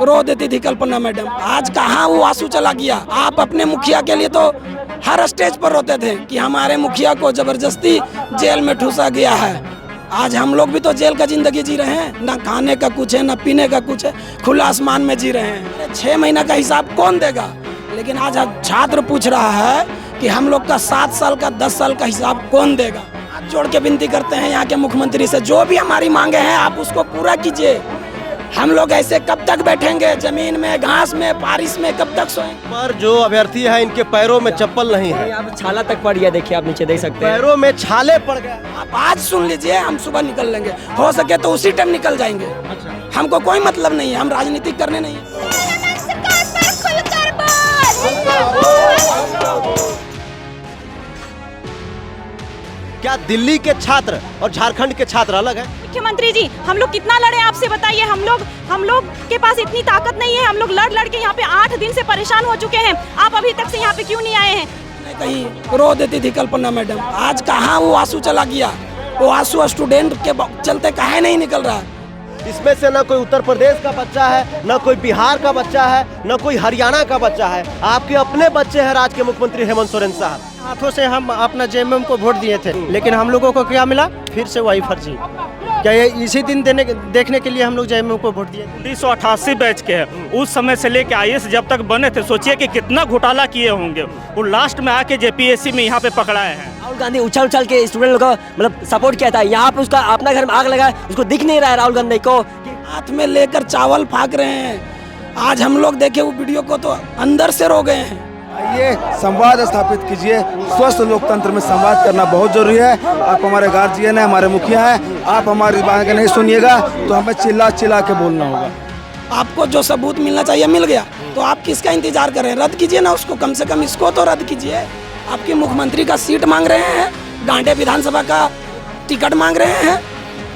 रो देती थी कल्पना मैडम। आज कहाँ वो आंसू चला गया। आप अपने मुखिया के लिए तो हर स्टेज पर रोते थे कि हमारे मुखिया को जबरदस्ती जेल में ठूसा गया है। आज हम लोग भी तो जेल का जिंदगी जी रहे हैं, ना खाने का कुछ है, ना पीने का कुछ है, खुला आसमान में जी रहे हैं। 6 महीना का हिसाब कौन देगा? लेकिन आज छात्र पूछ रहा है कि हम लोग का 7 साल का 10 साल का हिसाब कौन देगा। हाथ जोड़ के विनती करते हैं यहाँ के मुख्यमंत्री से, जो भी हमारी मांगे हैं आप उसको पूरा कीजिए। हम लोग ऐसे कब तक बैठेंगे जमीन में, घास में, बारिश में, कब तक सोएंगे? पर जो अभ्यर्थी है इनके पैरों में चप्पल नहीं है। आप छाला तक पड़ गया, देखिए आप नीचे देख सकते हैं, पैरों में छाले पड़ गए। आप आज सुन लीजिए, हम सुबह निकल लेंगे, हो सके तो उसी टाइम निकल जाएंगे। हमको कोई मतलब नहीं है, हम राजनीति करने नहीं है। क्या दिल्ली के छात्र और झारखंड के छात्र अलग हैं? मुख्यमंत्री जी, हम लोग कितना लड़े आपसे बताइए। हम लोग के पास इतनी ताकत नहीं है। हम लोग लड़ के यहाँ पे 8 दिन से परेशान हो चुके हैं। आप अभी तक से यहाँ पे क्यों नहीं आए हैं? कहीं रो देती थी कल्पना मैडम। आज कहाँ वो आंसू चला गया। वो आंसू स्टूडेंट के चलते काहे नहीं निकल रहा है। इसमें से न कोई उत्तर प्रदेश का बच्चा है, न कोई बिहार का बच्चा है, न कोई हरियाणा का बच्चा है। आपके अपने बच्चे हैं राज्य के मुख्यमंत्री हेमंत सोरेन साहब। हाथों से हम अपना जेएमएम को वोट दिए थे, लेकिन हम लोगों को क्या मिला? फिर से वही फर्जी। क्या ये इसी दिन देखने के लिए हम लोग जेएमएम को वोट दिए? 1988 बैच के हैं। उस समय से लेके आईएएस जब तक बने थे, सोचिए कि कितना घोटाला किए होंगे। वो लास्ट में आके जेपीएससी में यहाँ पे पकड़ाए हैं। राहुल गांधी उछल के स्टूडेंट को मतलब सपोर्ट किया था। यहाँ पे उसका अपना घर में आग लगा, उसको दिख नहीं रहा है राहुल गांधी को। हाथ में लेकर चावल फाक रहे हैं। आज हम लोग देखे वो वीडियो को तो अंदर से रो गए हैं। आइए संवाद स्थापित कीजिए। स्वस्थ लोकतंत्र में संवाद करना बहुत जरूरी है। आप हमारे गार्जियन हैं, हमारे मुखिया हैं। आप हमारी बात नहीं सुनिएगा तो हमें चिल्ला चिल्ला के बोलना होगा। आपको जो सबूत मिलना चाहिए मिल गया, तो आप किसका इंतजार कर रहे हैं? रद्द कीजिए ना उसको, कम से कम इसको तो रद्द कीजिए। आपके मुख्यमंत्री का सीट मांग रहे हैं, गांडे विधानसभा का टिकट मांग रहे हैं,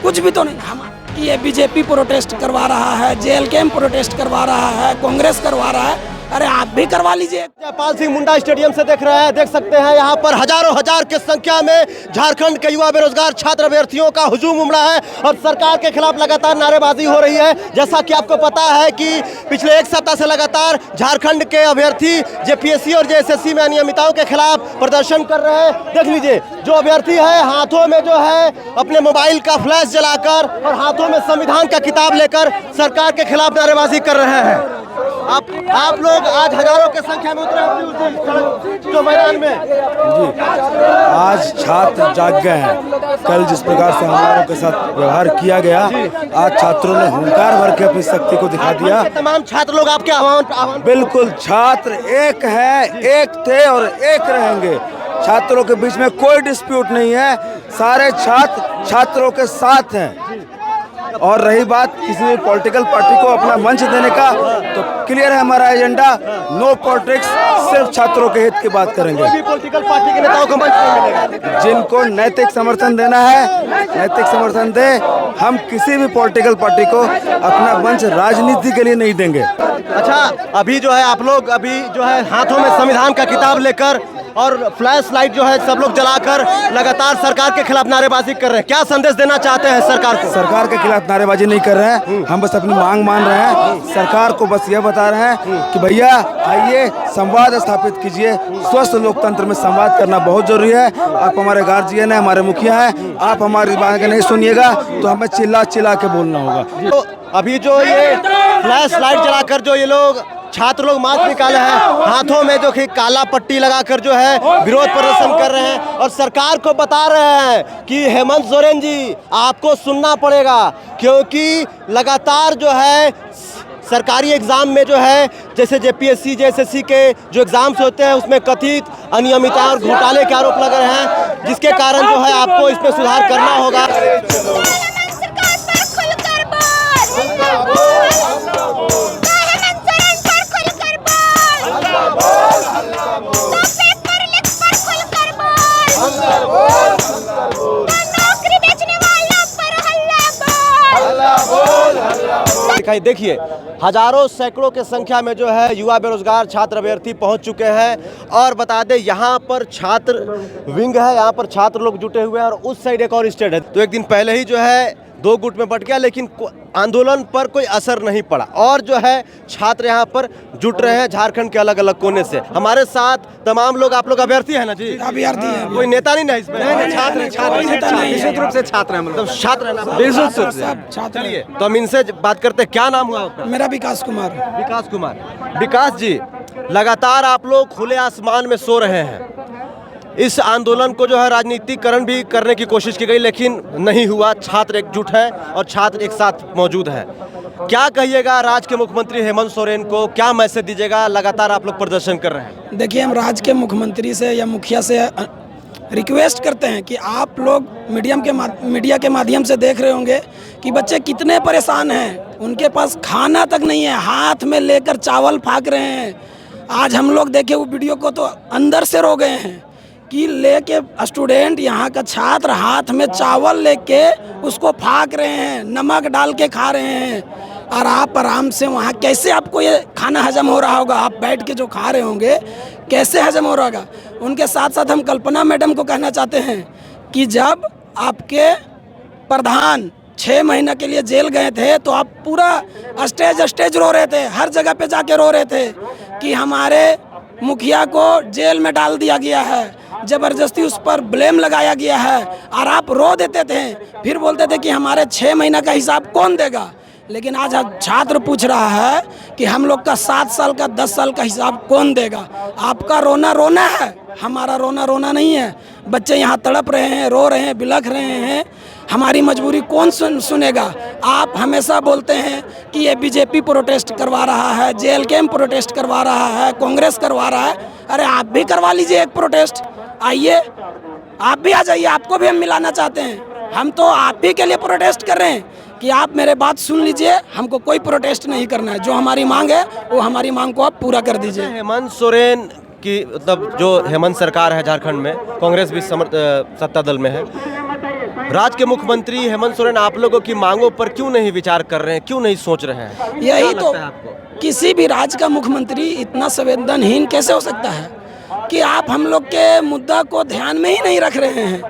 कुछ भी तो नहीं। हम ये बीजेपी प्रोटेस्ट करवा रहा है, जेएलके प्रोटेस्ट करवा रहा है, कांग्रेस करवा रहा है, अरे आप भी करवा लीजिए। जयपाल सिंह मुंडा स्टेडियम से देख रहे हैं, देख सकते हैं यहाँ पर हजार की संख्या में झारखंड के युवा बेरोजगार छात्र अभ्यर्थियों का हुजूम उमड़ा है और सरकार के खिलाफ लगातार नारेबाजी हो रही है। जैसा कि आपको पता है कि पिछले 1 सप्ताह से लगातार झारखंड के अभ्यर्थी जेपीएससी और जेएसएससी में अनियमितताओं के खिलाफ प्रदर्शन कर रहे हैं। देख लीजिए, जो अभ्यर्थी है हाथों में जो है अपने मोबाइल का फ्लैश जलाकर और हाथों में संविधान का किताब लेकर सरकार के खिलाफ नारेबाजी कर रहे हैं। आप लोग आज हजारों की संख्या में उतरे अपनी जो मैदान में। जी, आज छात्र जाग गए हैं। कल जिस प्रकार से हम लोगों के साथ व्यवहार किया गया, आज छात्रों ने हुंकार भर के अपनी शक्ति को दिखा दिया। तमाम छात्र लोग आपके आह्वान बिल्कुल, छात्र एक है, एक थे और एक रहेंगे। छात्रों के बीच में कोई डिस्प्यूट नहीं है। सारे छात्र छात्रों के साथ हैं। और रही बात किसी भी पॉलिटिकल पार्टी को अपना मंच देने का, तो क्लियर है हमारा एजेंडा, नो पॉलिटिक्स, सिर्फ छात्रों के हित की बात करेंगे। कोई भी पॉलिटिकल पार्टी के नेताओं को मंच नहीं मिलेगा। जिनको नैतिक समर्थन देना है नैतिक समर्थन दे। हम किसी भी पॉलिटिकल पार्टी को अपना मंच राजनीति के लिए नहीं देंगे। अच्छा, अभी जो है आप लोग अभी जो है हाथों में संविधान का किताब लेकर और फ्लैश लाइट जो है सब लोग जलाकर लगातार सरकार के खिलाफ नारेबाजी कर रहे हैं। क्या संदेश देना चाहते हैं सरकार को? सरकार के खिलाफ नारेबाजी नहीं कर रहे हैं, हम बस अपनी मांग मान रहे हैं। सरकार को बस यह बता रहे हैं कि भैया आइए संवाद स्थापित कीजिए। स्वस्थ लोकतंत्र में संवाद करना बहुत जरूरी है। आप हमारे गार्जियन हैं, हमारे मुखिया हैं। आप हमारी बात नहीं सुनिएगा तो हमें चिल्ला चिल्ला के बोलना होगा। तो अभी जो ये फ्लैश लाइट जलाकर जो ये लोग छात्र लोग मार्च निकाले हैं, हाथों में जो कि काला पट्टी लगाकर जो है विरोध प्रदर्शन कर रहे हैं और सरकार को बता रहे हैं कि हेमंत सोरेन जी आपको सुनना पड़ेगा, क्योंकि लगातार जो है सरकारी एग्जाम में जो है जैसे जेपीएससी जेएसएससी के जो एग्जाम्स होते हैं उसमें कथित अनियमितता और घोटाले के आरोप लग रहे हैं, जिसके कारण जो है आपको इसमें सुधार करना होगा। देखिए, हजारों सैकड़ों के संख्या में जो है युवा बेरोजगार छात्र अभ्यर्थी पहुंच चुके हैं। और बता दें यहाँ पर छात्र विंग है, यहाँ पर छात्र लोग जुटे हुए हैं और उस साइड एक और स्टेट है। तो एक दिन पहले ही जो है दो गुट में बट गया, लेकिन आंदोलन पर कोई असर नहीं पड़ा और जो है छात्र यहाँ पर जुट रहे हैं झारखंड के अलग अलग कोने से। हमारे साथ तमाम लोग, आप लोग अभ्यर्थी है ना जी? अभ्यर्थी है। कोई नेता नहीं ना इसमें? छात्र निश्चित रूप से छात्र हैं हम लोग। छात्र है ना? सब छात्र चलिए तो हम इनसे बात करते हैं। क्या नाम हुआ आपका? मेरा विकास कुमार। विकास कुमार। विकास जी, लगातार आप लोग खुले आसमान में सो रहे हैं। इस आंदोलन को जो है राजनीतिकरण भी करने की कोशिश की गई, लेकिन नहीं हुआ। छात्र एकजुट हैं और छात्र एक साथ मौजूद हैं। क्या कहिएगा राज्य के मुख्यमंत्री हेमंत सोरेन को, क्या मैसेज दीजिएगा? लगातार आप लोग प्रदर्शन कर रहे हैं। देखिए, हम राज्य के मुख्यमंत्री से या मुखिया से रिक्वेस्ट करते हैं कि आप लोग मीडिया के माध्यम से देख रहे होंगे कि बच्चे कितने परेशान हैं। उनके पास खाना तक नहीं है, हाथ में लेकर चावल फाँक रहे हैं। आज हम लोग देखे वो वीडियो को तो अंदर से रो गए हैं कि लेके स्टूडेंट, यहाँ का छात्र हाथ में चावल लेके उसको फाँक रहे हैं, नमक डाल के खा रहे हैं। और आप आराम से वहाँ कैसे आपको ये खाना हजम हो रहा होगा? आप बैठ के जो खा रहे होंगे कैसे हजम हो रहा होगा? उनके साथ साथ हम कल्पना मैडम को कहना चाहते हैं कि जब आपके प्रधान 6 महीना के लिए जेल गए थे तो आप पूरा स्टेज रो रहे थे, हर जगह पे जाके रो रहे थे कि हमारे मुखिया को जेल में डाल दिया गया है, ज़बरदस्ती उस पर ब्लेम लगाया गया है। और आप रो देते थे, फिर बोलते थे कि हमारे 6 महीना का हिसाब कौन देगा। लेकिन आज छात्र पूछ रहा है कि हम लोग का 7 साल का 10 साल का हिसाब कौन देगा? आपका रोना रोना है, हमारा रोना रोना नहीं है। बच्चे यहाँ तड़प रहे हैं, रो रहे हैं, बिलख रहे हैं। हमारी मजबूरी कौन सुनेगा? आप हमेशा बोलते हैं कि ये बीजेपी प्रोटेस्ट करवा रहा है, JLK प्रोटेस्ट करवा रहा है, कांग्रेस करवा रहा है। अरे आप भी करवा लीजिए एक प्रोटेस्ट, आइए आप भी आ जाइए, आपको भी हम मिलाना चाहते हैं। हम तो आप ही के लिए प्रोटेस्ट कर रहे हैं कि आप मेरे बात सुन लीजिए। हमको कोई प्रोटेस्ट नहीं करना है, जो हमारी मांग है वो हमारी मांग को आप पूरा कर दीजिए। हेमंत सोरेन की मतलब जो हेमंत सरकार है झारखंड में, कांग्रेस भी सत्ता दल में है, राज्य के मुख्यमंत्री हेमंत सोरेन आप लोगों की मांगों पर क्यों नहीं विचार कर रहे हैं, क्यों नहीं सोच रहे हैं? यही तो, किसी भी राज्य का मुख्यमंत्री इतना संवेदनहीन कैसे हो सकता है कि आप हम लोग के मुद्दा को ध्यान में ही नहीं रख रहे हैं।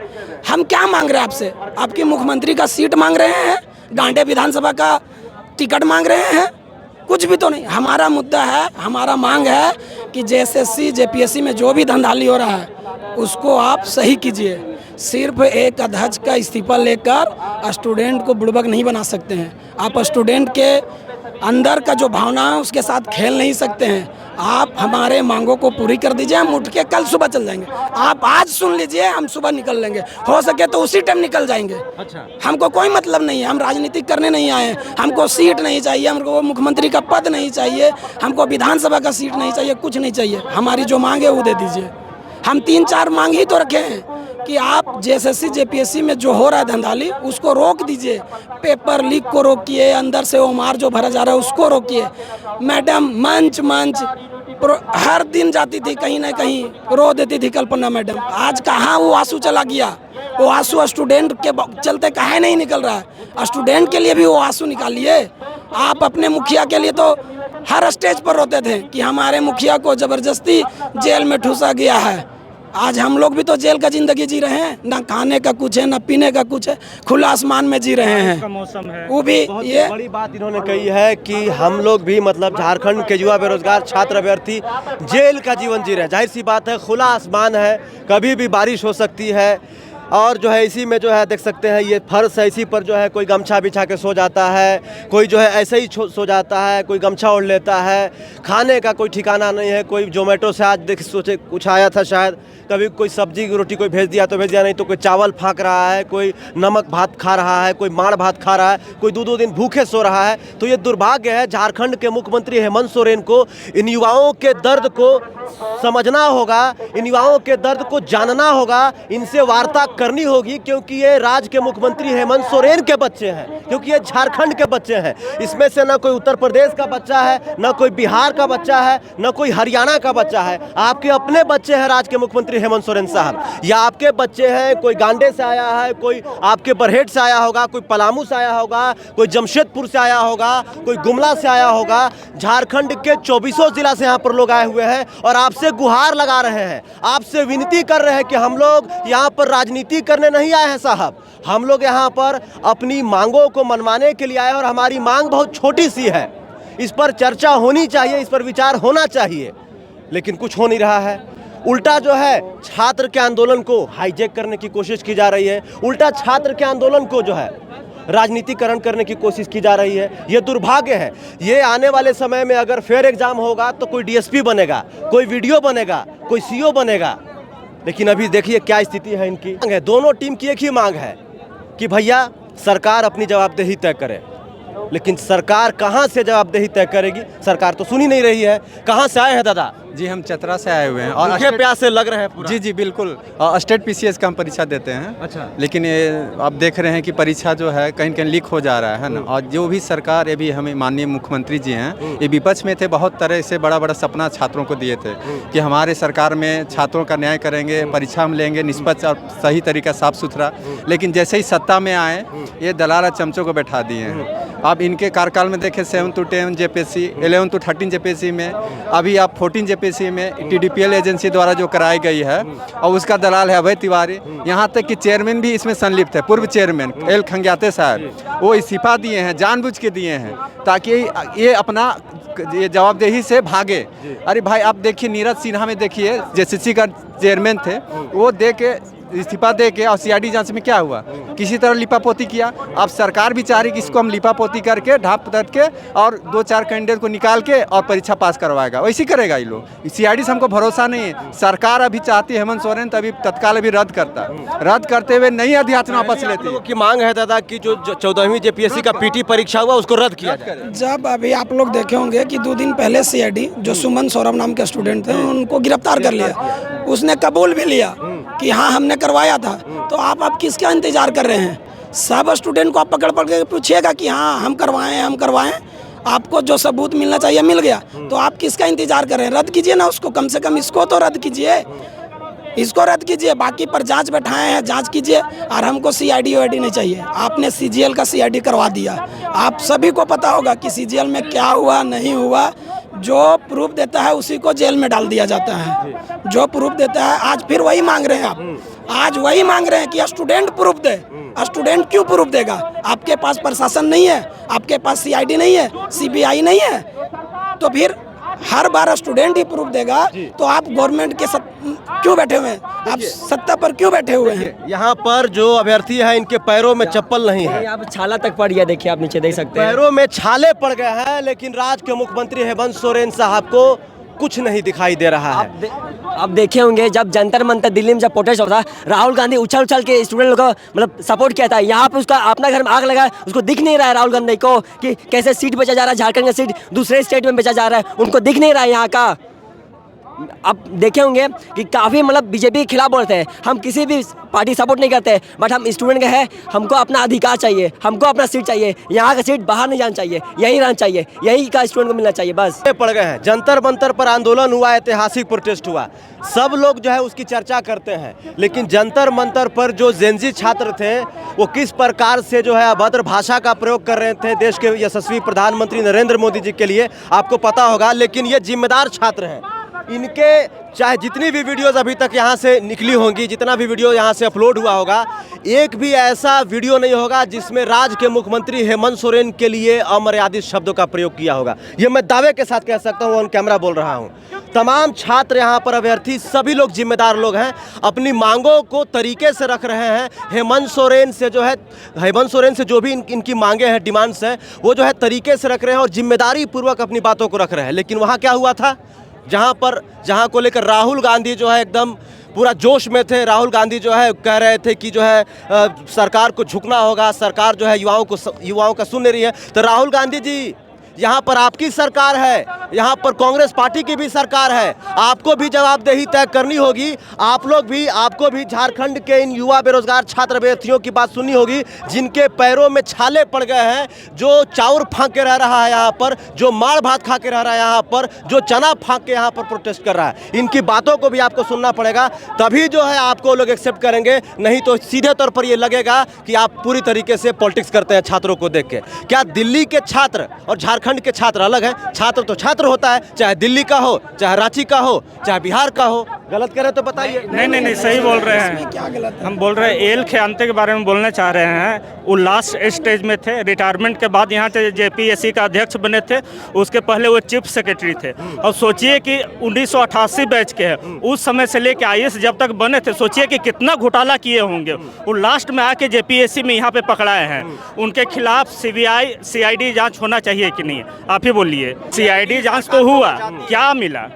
हम क्या मांग रहे हैं आपसे? आपकी मुख्यमंत्री का सीट मांग रहे हैं, डांडे विधानसभा का टिकट मांग रहे हैं? कुछ भी तो नहीं। हमारा मुद्दा है, हमारा मांग है कि JSSC JPSC में जो भी धंधाली हो रहा है उसको आप सही कीजिए। सिर्फ एक अध्यक्ष का इस्तीफा लेकर स्टूडेंट को बुड़बक नहीं बना सकते हैं। आप स्टूडेंट के अंदर का जो भावना है उसके साथ खेल नहीं सकते हैं। आप हमारे मांगों को पूरी कर दीजिए, हम उठ के कल सुबह चल जाएंगे। आप आज सुन लीजिए, हम सुबह निकल लेंगे, हो सके तो उसी टाइम निकल जाएंगे। अच्छा, हमको कोई मतलब नहीं है, हम राजनीति करने नहीं आए हैं। हमको सीट नहीं चाहिए, हमको मुख्यमंत्री का पद नहीं चाहिए, हमको विधानसभा का सीट नहीं चाहिए, कुछ नहीं चाहिए। हमारी जो मांग है वो दे दीजिए। हम 3-4 मांग ही तो रखे हैं कि आप JSSC JPSC में जो हो रहा है धंधाली उसको रोक दीजिए, पेपर लीक को रोकिए, अंदर से ओमार जो भरा जा रहा है उसको रोकिए। मैडम मंच हर दिन जाती थी, कहीं ना कहीं रो देती थी कल्पना मैडम। आज कहाँ वो आंसू चला गया? वो आंसू स्टूडेंट के चलते काहे नहीं निकल रहा है? स्टूडेंट के लिए भी वो आंसू निकालिए। आप अपने मुखिया के लिए तो हर स्टेज पर रोते थे कि हमारे मुखिया को ज़बरदस्ती जेल में ठूसा गया है। आज हम लोग भी तो जेल का जिंदगी जी रहे हैं, ना खाने का कुछ है, ना पीने का कुछ है, खुला आसमान में जी रहे हैं। का मौसम है वो भी ये बड़ी बात इन्होंने कही है कि हम लोग भी मतलब झारखंड के युवा बेरोजगार छात्र अभ्यर्थी जेल का जीवन जी रहे हैं। जाहिर सी बात है, खुला आसमान है, कभी भी बारिश हो सकती है। और जो है इसी में जो है देख सकते हैं ये फर्श है, इसी पर जो है कोई गमछा बिछा के सो जाता है, कोई जो है ऐसे ही सो जाता है, कोई गमछा ओढ़ लेता है। खाने का कोई ठिकाना नहीं है। कोई जोमेटो से आज देख सोचे कुछ आया था, शायद कभी कोई सब्जी की रोटी कोई भेज दिया तो भेज दिया, नहीं तो कोई चावल फाँक रहा है, कोई नमक भात खा रहा है, कोई माड़ भात खा रहा है, कोई 2-2 दिन भूखे सो रहा है। तो ये दुर्भाग्य है। झारखंड के मुख्यमंत्री हेमंत सोरेन को इन युवाओं के दर्द को समझना होगा, इन युवाओं के दर्द को जानना होगा, इनसे वार्ता करनी होगी, क्योंकि ये राज्य के मुख्यमंत्री हेमंत सोरेन के बच्चे हैं, क्योंकि ये झारखंड के बच्चे हैं। इसमें से ना कोई उत्तर प्रदेश का बच्चा है, ना कोई बिहार का बच्चा है, ना कोई हरियाणा का बच्चा है। आपके अपने बच्चे हैं राज्य के मुख्यमंत्री हेमंत सोरेन साहब, या आपके बच्चे हैं, कोई गांडे से आया है, कोई आपके बरहेट से आया होगा, कोई पलामू से आया होगा, कोई जमशेदपुर से आया होगा, कोई गुमला से आया होगा। झारखंड के 24 जिला से यहाँ पर लोग आए हुए हैं और आपसे गुहार लगा रहे हैं, आपसे विनती कर रहे हैं कि हम लोग यहाँ पर राजनीति करने नहीं आए हैं साहब, हम लोग यहाँ पर अपनी मांगों को मनवाने के लिए आए और हमारी मांग बहुत छोटी सी है, इस पर चर्चा होनी चाहिए, इस पर विचार होना चाहिए, लेकिन कुछ हो नहीं रहा है। उल्टा जो है छात्र के आंदोलन को हाईजैक करने की कोशिश की जा रही है, उल्टा छात्र के आंदोलन को जो है राजनीतिकरण करने की कोशिश की जा रही है। ये दुर्भाग्य है। ये आने वाले समय में अगर फेयर एग्जाम होगा तो कोई डीएसपी बनेगा, कोई वीडियो बनेगा, कोई सीओ बनेगा, लेकिन अभी देखिए क्या स्थिति है इनकी। दोनों टीम की एक ही मांग है कि भैया सरकार अपनी जवाबदेही तय करे, लेकिन सरकार कहां से जवाबदेही तय करेगी? सरकार तो सुन ही नहीं रही है। कहां से आए हैं दादा? जी हम चतरा से आए हुए हैं और भूखे प्यासे लग रहे हैं पूरा। जी बिल्कुल। स्टेट पीसीएस का हम परीक्षा देते हैं। अच्छा। लेकिन ये आप देख रहे हैं कि परीक्षा जो है कहीं कहीं लीक हो जा रहा है ना। और जो भी सरकार ये भी हमें माननीय मुख्यमंत्री जी हैं, ये विपक्ष में थे, बहुत तरह से बड़ा बड़ा सपना छात्रों को दिए थे कि हमारे सरकार में छात्रों का न्याय करेंगे, परीक्षा हम लेंगे निष्पक्ष और सही तरीका साफ सुथरा। लेकिन जैसे ही सत्ता में आए ये दलाल चमचों को बैठा दिए हैं। अब इनके कार्यकाल में देखें 7 to 10 जेपीएससी, 11 to 13 जेपीएससी में, अभी आप 14 जेपीएससी में TDPL एजेंसी द्वारा जो कराई गई है और उसका दलाल है अभय तिवारी। यहाँ तक कि चेयरमैन भी इसमें संलिप्त है, पूर्व चेयरमैन एल खंग्याते साहब, वो इस्तीफा दिए हैं, जानबूझ के दिए हैं ताकि ये अपना ये जवाबदेही से भागे। अरे भाई आप देखिए नीरज सिन्हा में देखिए, JCC का चेयरमैन थे, वो दे के इस्तीफा दे के और CID जांच में क्या हुआ, किसी तरह लिपापोती किया। अब सरकार भी चाह रही कि इसको हम लिपापोती करके ढाप पटक के और 2-4 कैंडिडेट को निकाल के और परीक्षा पास करवाएगा। वैसे करेगा ये लोग। CID से हमको भरोसा नहीं है। सरकार अभी चाहती है हेमंत सोरेन तो अभी तत्काल अभी रद्द करता, रद्द करते हुए नई अध्यादेश वापस लेती है। की मांग है दादा कि जो 14वीं जेपीएससी का PT परीक्षा हुआ उसको रद्द किया जाए। जब अभी आप लोग देखे होंगे कि 2 दिन पहले CID जो सुमन सौरभ नाम के स्टूडेंट थे उनको गिरफ्तार कर लिया, उसने कबूल भी लिया कि हाँ हमने करवाया था। तो आप किसका इंतजार कर रहे हैं? सब स्टूडेंट को आप पकड़ के पूछिएगा कि हाँ हम करवाएं, आपको जो सबूत मिलना चाहिए मिल गया, तो आप किसका इंतजार कर रहे हैं? रद्द कीजिए ना उसको, कम से कम इसको तो रद्द कीजिए, इसको रद्द कीजिए। बाकी पर जांच बैठाए हैं, जांच कीजिए। और हमको CID नहीं चाहिए। आपने CGL का CID करवा दिया। आप सभी को पता होगा कि CGL में क्या हुआ नहीं हुआ। जो प्रूफ देता है उसी को जेल में डाल दिया जाता है। जो प्रूफ देता है, आज फिर वही मांग रहे हैं आप, आज वही मांग रहे हैं कि स्टूडेंट प्रूफ दे। स्टूडेंट क्यों प्रूफ देगा? आपके पास प्रशासन नहीं है, आपके पास CID नहीं है, CBI नहीं है, तो फिर हर बार स्टूडेंट ही प्रूफ देगा। तो आप गवर्नमेंट के क्यों बैठे हुए हैं? आप सत्ता पर क्यों बैठे हुए हैं? यहाँ पर जो अभ्यर्थी है इनके पैरों में चप्पल नहीं है, यहाँ पे छाला तक पड़ गया। देखिए आप नीचे देख सकते हैं, पैरों में छाले पड़ गए हैं। लेकिन राज्य के मुख्यमंत्री हेमंत सोरेन साहब को कुछ नहीं दिखाई दे रहा है। आप देखे होंगे जब जंतर मंतर दिल्ली में जब प्रोटेस्ट होता, राहुल गांधी उछल के स्टूडेंट लोगों को मतलब सपोर्ट किया था। यहाँ पे उसका अपना घर में आग लगा, उसको दिख नहीं रहा है राहुल गांधी को कि कैसे सीट बेचा जा रहा है, झारखंड का सीट दूसरे स्टेट में बेचा जा रहा है, उनको दिख नहीं रहा है यहाँ का। आप देखे होंगे कि काफ़ी मतलब बीजेपी के खिलाफ बोलते हैं। हम किसी भी पार्टी सपोर्ट नहीं करते, बट हम स्टूडेंट के हैं, हमको अपना अधिकार चाहिए, हमको अपना सीट चाहिए। यहाँ का सीट बाहर नहीं जाना चाहिए, यही रहना चाहिए, यही का स्टूडेंट को मिलना चाहिए बस। पड़ गए हैं। जंतर मंतर पर आंदोलन हुआ, ऐतिहासिक प्रोटेस्ट हुआ, सब लोग जो है उसकी चर्चा करते हैं। लेकिन जंतर मंतर पर जो जेनजी छात्र थे वो किस प्रकार से जो है अभद्र भाषा का प्रयोग कर रहे थे देश के यशस्वी प्रधानमंत्री नरेंद्र मोदी जी के लिए, आपको पता होगा। लेकिन ये जिम्मेदार छात्र हैं। इनके चाहे जितनी भी वीडियोस अभी तक यहाँ से निकली होंगी, जितना भी वीडियो यहाँ से अपलोड हुआ होगा, एक भी ऐसा वीडियो नहीं होगा जिसमें राज्य के मुख्यमंत्री हेमंत सोरेन के लिए अमर्यादित शब्दों का प्रयोग किया होगा। ये मैं दावे के साथ कह सकता हूँ, ऑन कैमरा बोल रहा हूँ। तमाम छात्र यहाँ पर अभ्यर्थी सभी लोग जिम्मेदार लोग हैं, अपनी मांगों को तरीके से रख रहे हैं। हेमंत सोरेन से जो भी इनकी मांगे हैं, डिमांड्स हैं, वो जो है तरीके से रख रहे हैं और जिम्मेदारी पूर्वक अपनी बातों को रख रहे हैं। लेकिन वहाँ क्या हुआ था, जहाँ को लेकर राहुल गांधी जो है एकदम पूरा जोश में थे। राहुल गांधी जो है कह रहे थे कि जो है सरकार को झुकना होगा, सरकार जो है युवाओं का सुन नहीं रही है। तो राहुल गांधी जी, यहाँ पर आपकी सरकार है, यहाँ पर कांग्रेस पार्टी की भी सरकार है, आपको भी जवाबदेही तय करनी होगी। आपको भी झारखंड के इन युवा बेरोजगार छात्र अभ्यर्थियों की बात सुननी होगी, जिनके पैरों में छाले पड़ गए हैं, जो चाउर फाँक के रह रहा है यहाँ पर, जो मार भात खा के रह रहा है यहाँ पर, जो चना फाँक के यहाँ पर प्रोटेस्ट कर रहा है। इनकी बातों को भी आपको सुनना पड़ेगा, तभी जो है आपको लोग एक्सेप्ट करेंगे। नहीं तो सीधे तौर पर ये लगेगा कि आप पूरी तरीके से पॉलिटिक्स करते हैं छात्रों को देख के। क्या दिल्ली के छात्र और झारखंड के छात्र अलग हैं? छात्र तो छात्र छात्र होता है, चाहे दिल्ली का हो, चाहे रांची का हो, चाहे बिहार का हो। गलत करें तो बताइए। नहीं सही बोल रहे हैं। क्या गलत है? हम बोल रहे हैं एल खेआंते के बारे में बोलना चाह रहे हैं। वो लास्ट स्टेज में थे, रिटायरमेंट के बाद यहाँ से जेपीएससी का अध्यक्ष बने थे, उसके पहले वो चीफ सेक्रेटरी थे। और सोचिए कि 1988 बैच के हैं, उस समय से लेकर आईएएस जब तक बने थे, सोचिए कि कितना घोटाला किए होंगे। वो लास्ट में आके जेपीएससी में यहाँ पे पकड़ाए हैं। उनके खिलाफ सीआईडी जांच होना चाहिए कि नहीं? आप ही बोलिए। सीआईडी जांच तो हुआ, क्या मिला?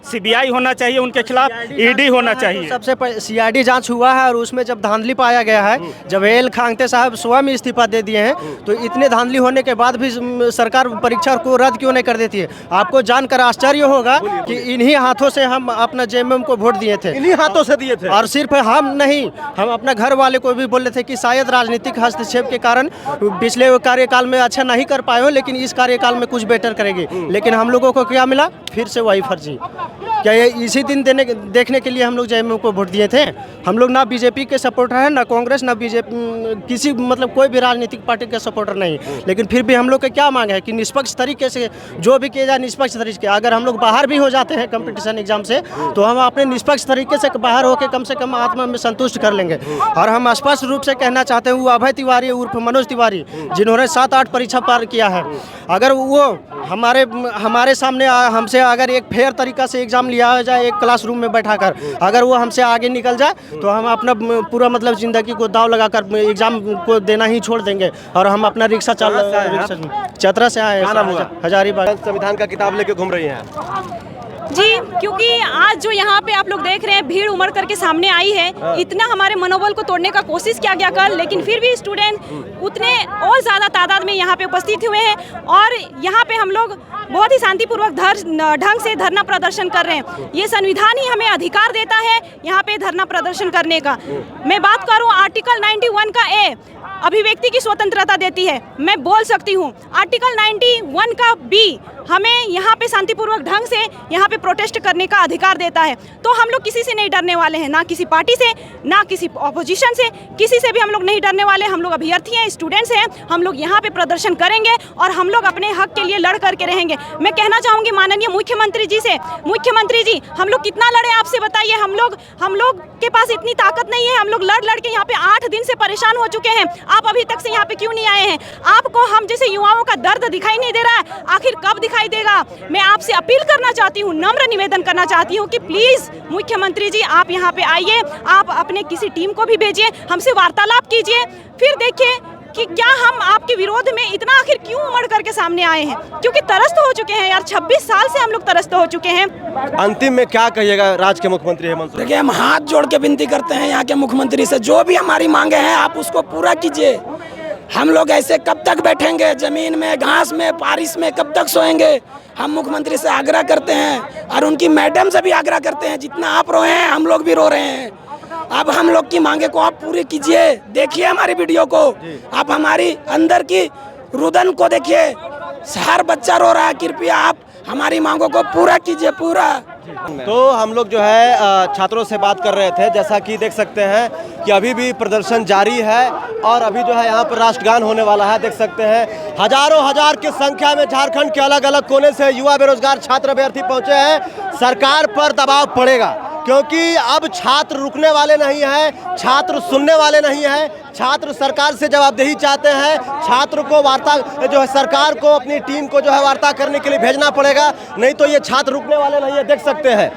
सीबीआई होना चाहिए उनके खिलाफ, ईडी होना चाहिए। सबसे पहले सीआईडी जांच हुआ है और उसमें जब धांधली पाया गया है, जब एल खेआंते साहब स्वयं इस्तीफा दे दिए हैं, तो इतने धांधली होने के बाद भी सरकार परीक्षा को रद्द क्यों नहीं कर देती है? आपको जानकर आश्चर्य होगा कि इन्हीं हाथों से हम अपना जेएमएम को वोट दिए थे। इन्हीं हाथों से दिए थे। और सिर्फ हम नहीं, हम अपना घर वाले को भी बोले थे कि शायद राजनीतिक हस्तक्षेप के कारण पिछले कार्यकाल में अच्छा नहीं कर पाए हो, लेकिन इस कार्यकाल में कुछ बेटर करेंगे। लेकिन हम लोगों को क्या मिला? फिर से वही फर्जी। क्या ये इसी दिन देखने के लिए हम लोग जेएमएम को वोट दिए थे? हम लोग ना बीजेपी के सपोर्टर हैं, ना कांग्रेस, ना बीजेपी, किसी मतलब कोई भी राजनीतिक पार्टी के सपोर्टर नहीं। लेकिन फिर भी हम लोग का क्या मांग है कि निष्पक्ष तरीके से जो भी किया जाए, निष्पक्ष तरीके से। अगर हम लोग बाहर भी हो जाते हैं कंपटीशन एग्जाम से, तो हम अपने निष्पक्ष तरीके से बाहर होकर कम से कम आत्मा में संतुष्ट कर लेंगे। और हम स्पष्ट रूप से कहना चाहते हैं, वो अभय तिवारी उर्फ मनोज तिवारी, जिन्होंने 7-8 परीक्षा पार किया है, अगर वो हमारे सामने हमसे अगर एक फेयर तरीका से एग्जाम लिया जाए, एक क्लासरूम में बैठाकर, अगर वो हमसे आगे निकल जाए, तो हम अपना पूरा मतलब जिंदगी को दाव लगाकर एग्जाम को देना ही छोड़ देंगे। और हम अपना रिक्शा चतरा से आए हैं, हजारीबाग। संविधान का किताब लेके घूम रही हैं जी, क्योंकि आज जो यहाँ पे आप लोग देख रहे हैं भीड़ उमड़ करके सामने आई है, इतना हमारे मनोबल को तोड़ने का कोशिश किया गया कल, लेकिन फिर भी स्टूडेंट उतने और ज़्यादा तादाद में यहाँ पे उपस्थित हुए हैं। और यहाँ पे हम लोग बहुत ही शांतिपूर्वक ढंग से धरना प्रदर्शन कर रहे हैं। ये संविधान ही हमें अधिकार देता है यहाँ पे धरना प्रदर्शन करने का। मैं बात करूँ आर्टिकल 91 का ए, अभिव्यक्ति की स्वतंत्रता देती है, मैं बोल सकती हूँ। आर्टिकल 91 का बी हमें यहाँ पे शांतिपूर्वक ढंग से यहाँ पे प्रोटेस्ट करने का अधिकार देता है। तो हम लोग किसी से नहीं डरने वाले हैं, ना किसी पार्टी से, ना किसी ऑपोजिशन से, किसी से भी हम लोग नहीं डरने वाले। हम लोग अभ्यर्थी हैं, स्टूडेंट्स हैं, हम लोग यहाँ पे प्रदर्शन करेंगे और हम लोग अपने हक के लिए लड़ करके रहेंगे। मैं कहना चाहूँगी माननीय मुख्यमंत्री जी से, मुख्यमंत्री जी हम लोग कितना लड़े आपसे बताइए। हम लोग के पास इतनी ताकत नहीं है। हम लोग लड़ के यहाँ पे 8 दिन से परेशान हो चुके हैं। आप अभी तक से यहाँ पे क्यों नहीं आए हैं? आपको हम जैसे युवाओं का दर्द दिखाई नहीं दे रहा है? आखिर कब दिखाई देगा? मैं आपसे अपील करना चाहती हूँ, नम्र निवेदन करना चाहती हूँ कि प्लीज मुख्यमंत्री जी आप यहाँ पे आइए, आप अपने किसी टीम को भी भेजिए, हमसे वार्तालाप कीजिए, फिर देखिए कि क्या हम आपके विरोध में इतना आखिर क्यों उमड़ करके सामने आए हैं। क्योंकि तरस्त हो चुके हैं यार, 26 साल से हम लोग तरस्त हो चुके हैं। अंतिम में क्या कहिएगा राज्य के मुख्यमंत्री हेमंत सोरेन? देखिए, हम हाथ जोड़ के विनती करते हैं यहाँ के मुख्यमंत्री से, जो भी हमारी मांगे हैं आप उसको पूरा कीजिए। हम लोग ऐसे कब तक बैठेंगे? जमीन में, घास में, बारिश में कब तक सोएंगे? हम मुख्यमंत्री से आग्रह करते हैं और उनकी मैडम से भी आग्रह करते हैं, जितना आप रोए हैं हम लोग भी रो रहे हैं। अब हम लोग की मांगे को आप पूरी कीजिए। देखिए हमारी वीडियो को, आप हमारी अंदर की रुदन को देखिए, हर बच्चा रो रहा है। कृपया आप हमारी मांगों को पूरा कीजिए, पूरा। तो हम लोग जो है छात्रों से बात कर रहे थे, जैसा कि देख सकते हैं कि अभी भी प्रदर्शन जारी है और अभी जो है यहाँ पर राष्ट्रगान होने वाला है। देख सकते हैं हजारों हजार की संख्या में झारखंड के अलग अलग कोने से युवा बेरोजगार छात्र अभ्यर्थी पहुँचे हैं। सरकार पर दबाव पड़ेगा, क्योंकि अब छात्र रुकने वाले नहीं हैं, छात्र सुनने वाले नहीं हैं। छात्र सरकार से जवाबदेही चाहते हैं। छात्र को वार्ता जो है, सरकार को अपनी टीम को जो है वार्ता करने के लिए भेजना पड़ेगा, नहीं तो ये छात्र रुकने वाले नहीं है। देख सकते हैं।